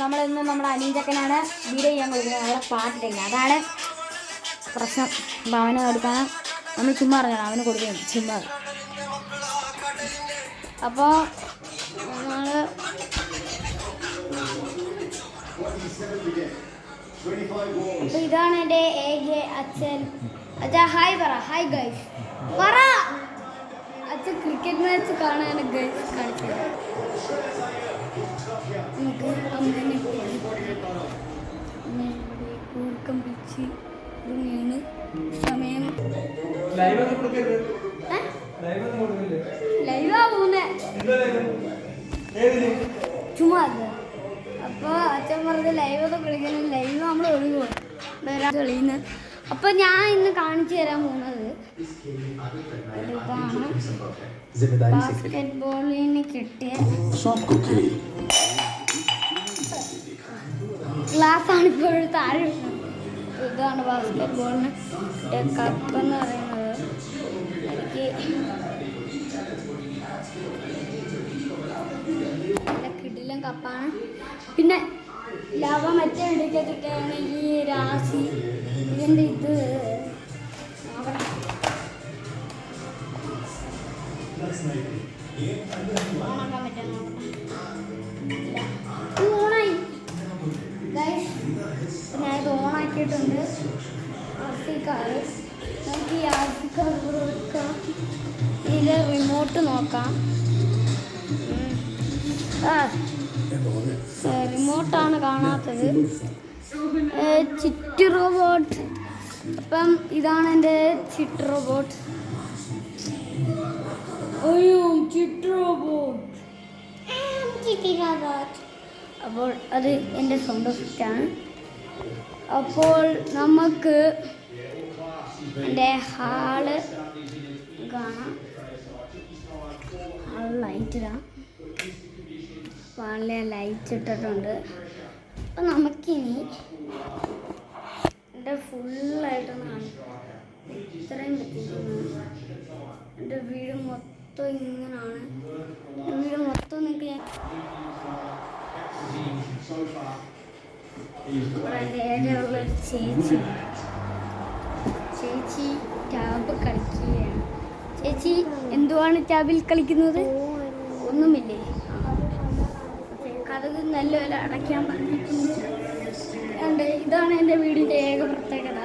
നമ്മളിന്ന് നമ്മുടെ അനിയച്ചക്കനാണ് വീഡിയോ ചെയ്യാൻ കൊടുക്കുന്നത്. അവിടെ പാട്ടിട്ടില്ല, അതാണ് പ്രശ്നം. അപ്പം അവന് കൊടുക്കണം, നമ്മൾ ചുമ്മാ അറിഞ്ഞാണ് അവന് കൊടുക്കണം ചുമ്മാ. അപ്പോൾ ഇതാണ് എൻ്റെ അച്ഛൻ. അച്ഛാ ഹായ് പറ. ഹായ് ഗൈസ് പറ. അച്ഛൻ ക്രിക്കറ്റ് മാച്ച് കാണാൻ ഗൈസ് കാണിച്ചത്. നമുക്ക് അമ്മേനെ കൂർക്കം പിടിച്ച് ഇറങ്ങിയാണ് സമയം. ലൈവാ പോകുന്നേ ചുമ്മാ. അപ്പോൾ അച്ഛൻ പറഞ്ഞത് ലൈവൊക്കെ കളിക്കുന്നത്. ലൈവ് നമ്മൾ ഒഴുകും കളിയുന്നത്. അപ്പോൾ ഞാൻ ഇന്ന് കാണിച്ചു തരാൻ പോകുന്നത് ഇതാണ് ബാസ്കറ്റ് ബോളിന് കിട്ടിയ ഗ്ലാസ്സാണ് ഇപ്പോൾ താഴെ. ഇതാണ് ബാസ്കറ്റ് ബോളിന് കിട്ടിയ കപ്പെന്ന് പറയുന്നത്. എനിക്ക് കിടിലൻ കപ്പാണ്. പിന്നെ ലവ മറ്റേ ഇടിക്കത്തിട്ടാണ് ഈ രാശി ഇതിൻ്റെ ഇത് ഓണാക്കാൻ പറ്റും. ഓണായി ഗൈസ്, ഞാൻ ഇത് ഓണാക്കിയിട്ടുണ്ട്. ആർസിക്കാറ് നമുക്ക് ഈ ആർസിക്കാർ കൊടുക്കാം. ഇതിൽ റിമോട്ട് നോക്കാം. റിമോട്ടാണ് കാണാത്തത്. Chit robot. അപ്പം ഇതാണ് എൻ്റെ ചിറ്റ് റോബോട്ട്. അയ്യോ ചിറ്റ് റോബോട്ട്. അപ്പോൾ അത് എൻ്റെ സൗണ്ട് എഫക്റ്റാണ്. അപ്പോൾ നമുക്ക് എൻ്റെ ഹാള് കാണാം. ഹാള് ലൈറ്റിടാം. വളരെ ലൈറ്റ് ഇട്ടിട്ടുണ്ട്. അപ്പം നമുക്കിനി എൻ്റെ ഫുള്ളായിട്ടൊന്ന് കാണാം. ഇത്രയും പറ്റിയിരിക്കുന്നു. എൻ്റെ വീട് മൊത്തം ഇങ്ങനാണ്. എൻ്റെ വീട് മൊത്തം നിങ്ങൾക്ക് ഞാൻ എൻ്റെ ഏരിയയുള്ളൊരു ചേച്ചി ടാബ് കളിക്കുകയാണ്. ചേച്ചി എന്തുവാണ് ടാബിൽ കളിക്കുന്നത്? ഒന്നുമില്ലേ? കഥക് നല്ലപോലെ അടയ്ക്കാൻ പറഞ്ഞിട്ടുണ്ട്. ഇതാണ് എൻ്റെ വീടിൻ്റെ ഏക പ്രത്യേകത.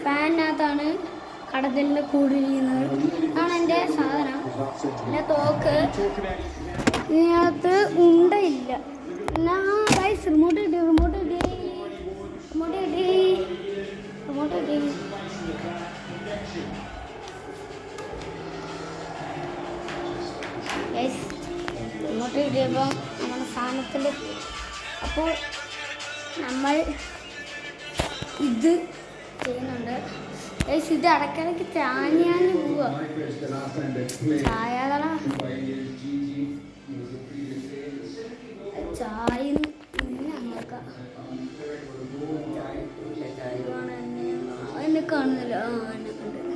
ഫാനിനകത്താണ് കടലിൻ്റെ കൂടിയിരിക്കുന്നത്. ഇതാണ് എൻ്റെ സാധനം. എൻ്റെ തോക്ക്. ഇതിനകത്ത് ഉണ്ടയില്ല. പിന്നെ ഗൈസ് റിമോട്ട് കിട്ടി. ഗൈസ് റിമോട്ട് കിട്ടിയപ്പോൾ നമ്മുടെ സാധനത്തിൽ. അപ്പോൾ നമ്മൾ ഇത് ചെയ്യുന്നുണ്ട്. ഇത് ഇടയ്ക്കിടയ്ക്ക് ചാഞ്ഞാഞ്ഞ് പോവുക. ചായതള ചായ അങ്ങക്ക എന്നെ കാണുന്നില്ല. എന്നെ കണ്ട്.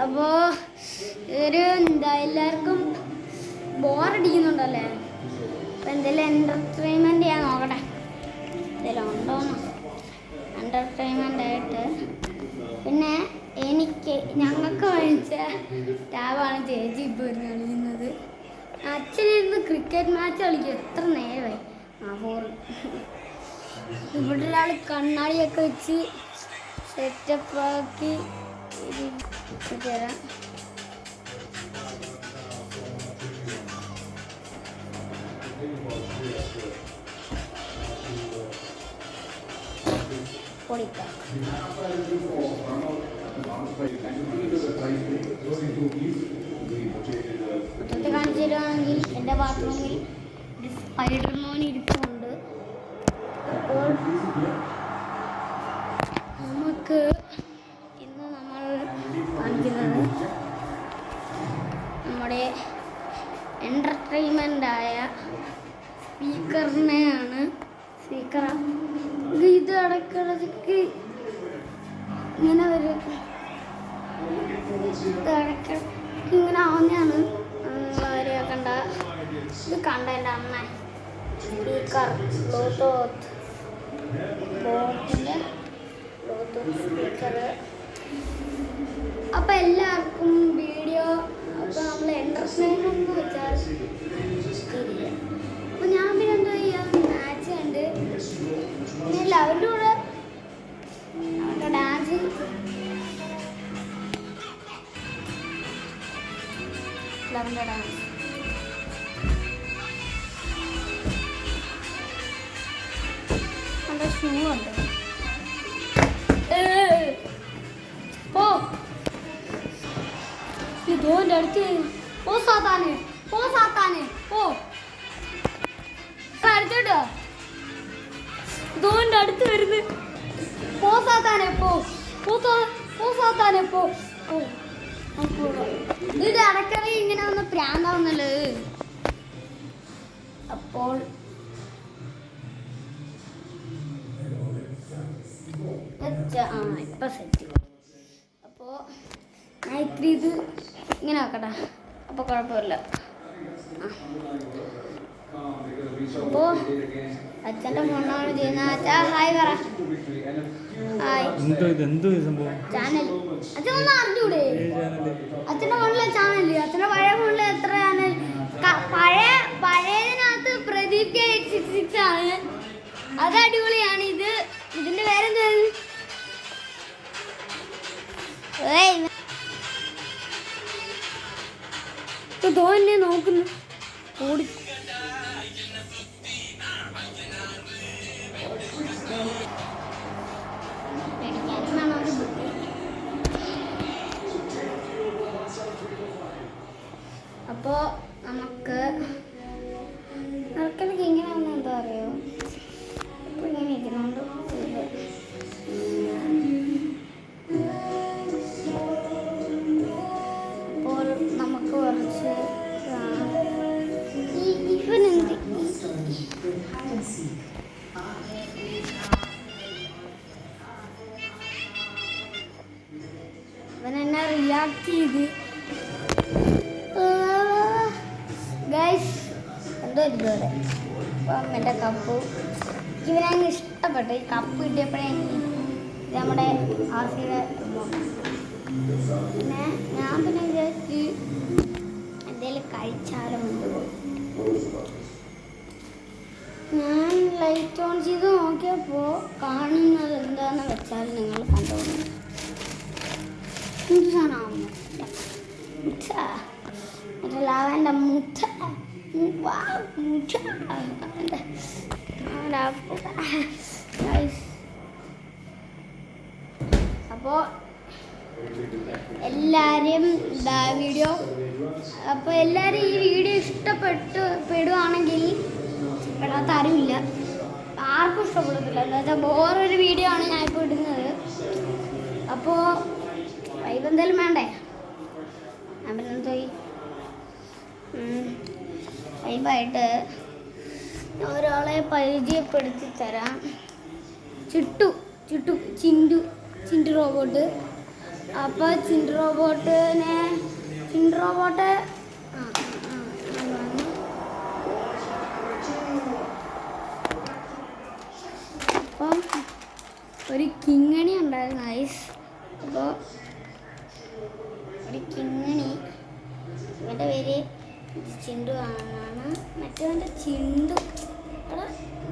അപ്പോൾ എല്ലാവർക്കും ബോറടിക്കുന്നുണ്ടല്ലേ? അപ്പം എന്തെങ്കിലും എൻ്റർടൈൻമെൻറ്റ് ചെയ്യാൻ നോക്കട്ടെ. എന്തെങ്കിലും ഉണ്ടോന്ന് എൻ്റർടൈൻമെൻ്റ് ആയിട്ട്. പിന്നെ ഞങ്ങൾക്ക് വാങ്ങിച്ച ടാബാണ് ചേച്ചി ഇപ്പോൾ ഇരുന്ന് കളിക്കുന്നത്. അച്ഛനിരുന്ന് ക്രിക്കറ്റ് മാച്ച് കളിക്കും. എത്ര നേരമായി? 4. ഇവിടെ ഒരാൾ കണ്ണാടിയൊക്കെ വെച്ച് സെറ്റപ്പാക്കി തരാം. പൊളിക്കാം. മൊത്തത്തിൽ കാണിച്ചു തരുവാണെങ്കിൽ എൻ്റെ ബാത്റൂമിൽ ഒരു സ്പൈഡർമാൻ ഇരിക്കുന്നുണ്ട്. അപ്പോൾ നമുക്ക് ഇന്ന് നമ്മൾ കാണിക്കുന്നത് നമ്മുടെ എൻ്റർടൈൻമെൻ്റായ സ്പീക്കറിനെയാണ്. ഇത് ഇടയ്ക്കിടയ്ക്ക് ഇങ്ങനെ വരും. ഇടയ്ക്കിടയ്ക്ക് ഇങ്ങനെ ആവുന്നതാണ്. കണ്ട ഇത് കണ്ട എൻ്റെ അമ്മ സ്പീക്കർ ബ്ലൂടൂത്ത് ബോട്ടിൻ്റെ ബ്ലൂടൂത്ത് സ്പീക്കർ. അപ്പോൾ എല്ലാവർക്കും വീഡിയോ അപ്പോൾ നമ്മൾ എൻ്റർടൈൻമെൻറ്റ് വെച്ചാൽ ശരിയില്ല. അപ്പോൾ ഞാൻ പിന്നെ എന്താ ചെയ്യുക, മാച്ച് കണ്ട് പിന്നെ എല്ലാവരുടെ കൂടെ അവരുടെ ഡാൻസ് അവൻ്റെ ഡാൻസ് അവൻ്റെ ഷൂ ഉണ്ട്. പോ ഇതോൻ്റെ അടുത്ത് പോ സാത്താനെ, പോ സാത്താനെ, പോ അടുത്തിട്ടോ ഇതോൻ്റെ അടുത്ത് വരുന്നു. പോ സാത്താനെ, പോ സാത്താനെ, പോ. ഇത് അടക്കറി ഇങ്ങനെ ഒന്ന് പ്രാന്താവുന്നല്ലോ. അപ്പോൾ ഇപ്പം സെറ്റ്. അപ്പോൾ ഞാൻ ഇത്തിരി ഇത് ഇങ്ങനെ ആക്കട്ടെ, അപ്പോൾ കുഴപ്പമില്ല. അപ്പോൾ അച്ഛൻ്റെ ഫോണാണ് ചെയ്യുന്നത്. അച്ഛാ ഹായ് പറ. ഹായ്. ചാനൽ അച്ഛൻ ഒന്ന് അറിഞ്ഞൂടെ? അച്ഛൻ്റെ ഫോണിലെ ചാനൽ, അച്ഛൻ്റെ പഴയ ഫോണിൽ എത്ര ചാനൽ? പഴയതിനകത്ത് പ്രദീപ് K866 ആണ്, അത് അടിപൊളിയാണ്. ഇതിൻ്റെ പേരെന്താ? ഇതോ എന്നെ നോക്കുന്നു ഓടി. അപ്പോൾ നമുക്ക് നടക്കലൊക്കെ ഇങ്ങനെയാണെന്ന് എന്താ അറിയോ, ഇപ്പോൾ ഇങ്ങനെ ഇരിക്കുന്നുണ്ട്. അപ്പോൾ നമുക്ക് കുറച്ച് ഇവനെന്ത് ഇവനെന്നെ റിയാക്ട് ചെയ്ത് ഗൈസ് എന്തോ ഇതുവരെ. അപ്പം എൻ്റെ കപ്പ് ഇവനങ്ങ് ഇഷ്ടപ്പെട്ടു. ഈ കപ്പ് കിട്ടിയപ്പോഴേ ഇത് നമ്മുടെ ആർസിയുടെ. പിന്നെ ഞാൻ പിന്നെ വിചാരിച്ച് എന്തെങ്കിലും കഴിച്ചാലും ഞാൻ ലൈറ്റ് ഓൺ ചെയ്ത് നോക്കിയപ്പോൾ കാണുന്നത് എന്താണെന്ന് വെച്ചാൽ നിങ്ങൾ കണ്ടോളൂ. എന്ത് സാധനമാണ് മുട്ട, മറ്റേ ലാവൻ്റെ മുട്ട. അപ്പോൾ എല്ലാവരും വീഡിയോ അപ്പോൾ എല്ലാവരും ഈ വീഡിയോ ഇഷ്ടപ്പെടുവാണെങ്കിൽ പെടാത്ത ആരുമില്ല, ആർക്കും ഇഷ്ടപ്പെടത്തില്ല. എന്താ വെച്ചാൽ വേറൊരു വീഡിയോ ആണ് ഞാൻ ഇപ്പോൾ ഇടുന്നത്. അപ്പോൾ വൈബ് എന്തായാലും വേണ്ടേ? ഞാൻ പിന്നെ എന്തോയി വൈബായിട്ട് ഒരാളെ പരിചയപ്പെടുത്തി തരാം. ചിണ്ടു റോബോട്ട്. അപ്പോൾ ചിണ്ടു റോബോട്ട് അപ്പം ഒരു കിങ്ങണി ഉണ്ടായിരുന്നു ഐസ്. അപ്പോൾ ഒരു കിങ്ങണി, ഇവൻ്റെ പേര് ചിണ്ടു ആണ്. മറ്റവൻ്റെ ചിണ്ടു,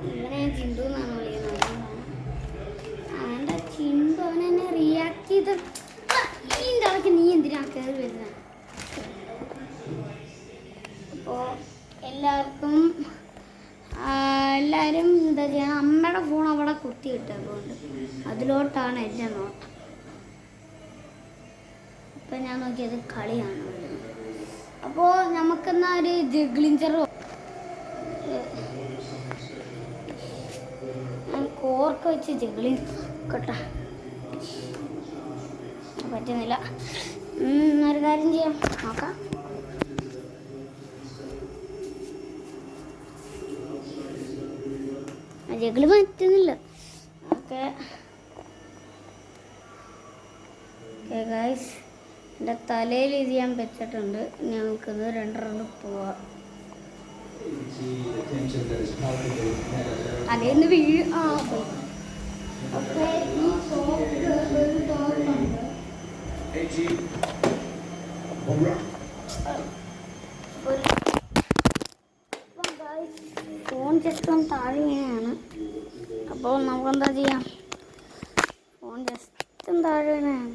ഇവനെ ഞാൻ ചിണ്ടു എന്നാണ് വിളിക്കുന്നത്. അവൻ്റെ ചിണ്ടു അവനെന്നെ റിയാക്ട് ചെയ്ത് ഇതിൻ്റെ ഇടയ്ക്ക് നീ എന്തിനാ കയറി വരുന്നത്? അപ്പോൾ എല്ലാവരും എന്താ ചെയ്യുക, അമ്മയുടെ ഫോൺ അവിടെ കുത്തിയിട്ടതുകൊണ്ട് അതിലോട്ടാണ് എൻ്റെ നോട്ടം. അപ്പം ഞാൻ നോക്കിയത് കളിയാണ്. അപ്പോൾ നമുക്കെന്നാ ഒരു ജഗ്ലിഞ്ചറോ ഞാൻ കോർക്ക് വെച്ച് ജഗ്ലി കേട്ടോ, പറ്റുന്നില്ല. ഒരു കാര്യം ചെയ്യാം, നോക്കാം. ജഗ്ലി പറ്റുന്നില്ല. ഓക്കെ ഗൈസ്, എൻ്റെ തലയിൽ ഇത് ഞാൻ വെച്ചിട്ടുണ്ട്. ഇനി നമുക്കിത് 2 റൗണ്ട് പോവാം. അതേന്ന് ആ പോയി. ഓക്കെ ഈ ടോപ്പ് ഒരു ടോപ്പുണ്ട്. ഫോൺ ജസ്റ്റ് ഒന്ന് താഴെ വീണാണ്. അപ്പോൾ നമുക്കെന്താ ചെയ്യാം, ഫോൺ ജസ്റ്റ് ഒന്ന് താഴെ വീണാണ്.